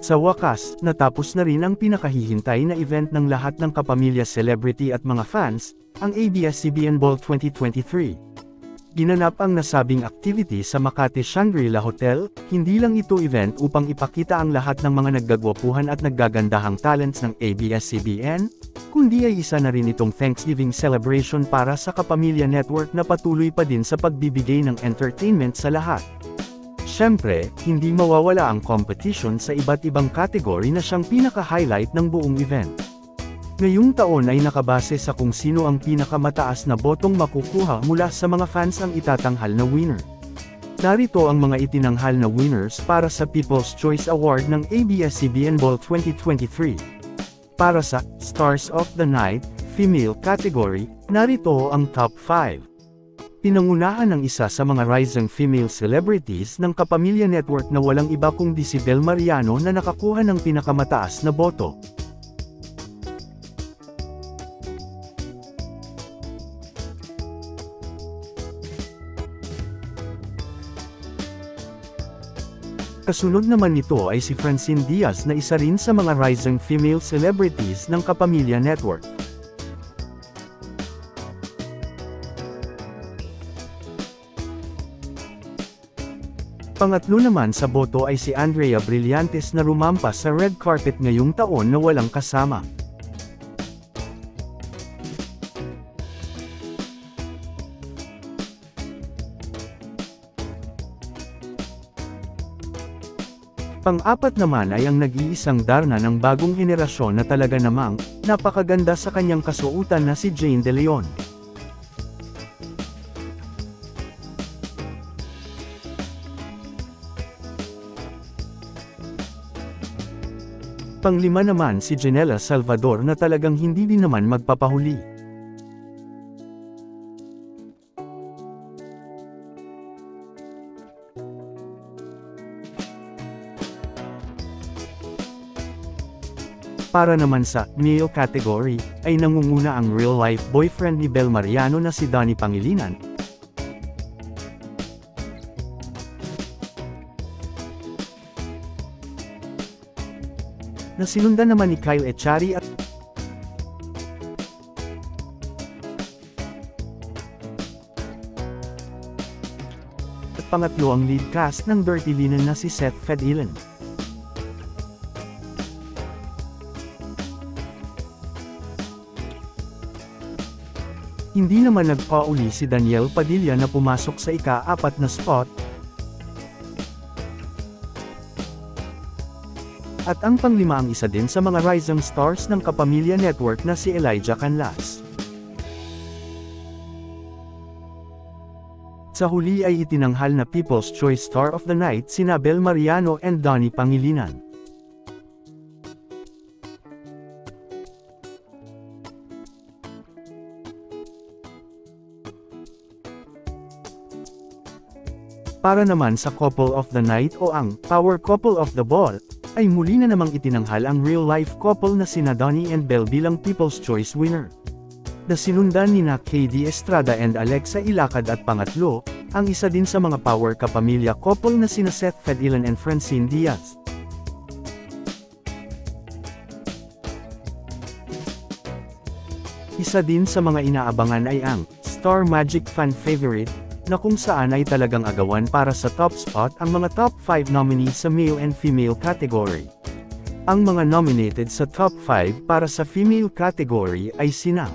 Sa wakas, natapos na rin ang pinakahihintay na event ng lahat ng kapamilya, celebrity at mga fans, ang ABS-CBN Ball 2023. Ginanap ang nasabing activity sa Makati Shangri-La Hotel. Hindi lang ito event upang ipakita ang lahat ng mga naggagwapuhan at naggagandahang talents ng ABS-CBN, kundi ay isa na rin itong Thanksgiving celebration para sa Kapamilya Network na patuloy pa din sa pagbibigay ng entertainment sa lahat. Siyempre, hindi mawawala ang competition sa iba't ibang category na siyang pinaka-highlight ng buong event. Ngayong taon ay nakabase sa kung sino ang pinakamataas na botong makukuha mula sa mga fans ang itatanghal na winner. Narito ang mga itinanghal na winners para sa People's Choice Award ng ABS-CBN Ball 2023. Para sa Stars of the Night, Female category, narito ang top 5. Pinangunahan ng isa sa mga rising female celebrities ng Kapamilya Network na walang iba kundi si Bel Mariano na nakakuha ng pinakamataas na boto. Kasunod naman nito ay si Francine Diaz na isa rin sa mga rising female celebrities ng Kapamilya Network. Pangatlo naman sa boto ay si Andrea Brillantes na rumampas sa red carpet ngayong taon na walang kasama. Pang-apat naman ay ang nag-iisang Darna ng bagong henerasyon na talaga namang napakaganda sa kanyang kasuotan na si Jane De Leon. Panglima naman si Janela Salvador na talagang hindi din naman magpapahuli. Para naman sa male category, ay nangunguna ang real-life boyfriend ni Bel Mariano na si Donnie Pangilinan. Na sinundan naman ni Kyle Echari at pangatlo ang lead cast ng Dirty Linen na si Seth Fedillan. Hindi naman nagpauli si Daniel Padilla na pumasok sa ika-4 na spot. At ang panglima ang isa din sa mga rising stars ng Kapamilya Network na si Elijah Canlas. Sa huli ay itinanghal na People's Choice Star of the Night sina Bel Mariano and Donnie Pangilinan. Para naman sa Couple of the Night o ang Power Couple of the Ball, ay muli na namang itinanghal ang real-life couple na sina Donnie and Bel bilang People's Choice winner. Na sinundan nina KD Estrada and Alexa Ilacad at pangatlo, ang isa din sa mga power kapamilya couple na sina Seth Fedillan and Francine Diaz. Isa din sa mga inaabangan ay ang Star Magic Fan Favorite, na kung saan ay talagang agawan para sa top spot ang mga top 5 nominees sa male and female category. Ang mga nominated sa top 5 para sa female category ay sina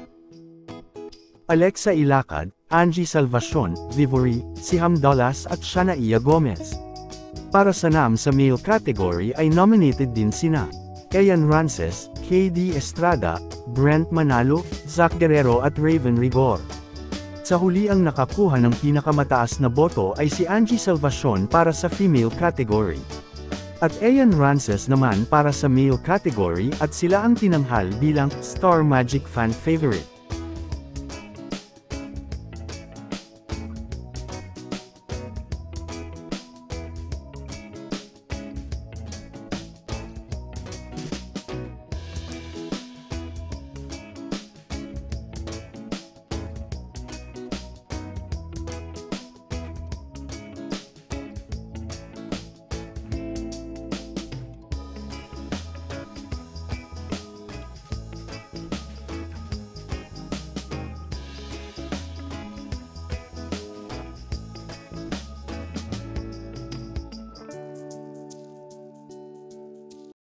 Alexa Ilacad, Angie Salvacion, Vivory, Siham Dolas at Shanaia Gomez. Para sa sa male category ay nominated din sina Ian Rances, KD Estrada, Brent Manalo, Zach Guerrero at Raven Rigor. Sa huli ang nakakuha ng pinakamataas na boto ay si Angie Salvacion para sa female category. At Ian Rances naman para sa male category at sila ang tinanghal bilang Star Magic Fan Favorite.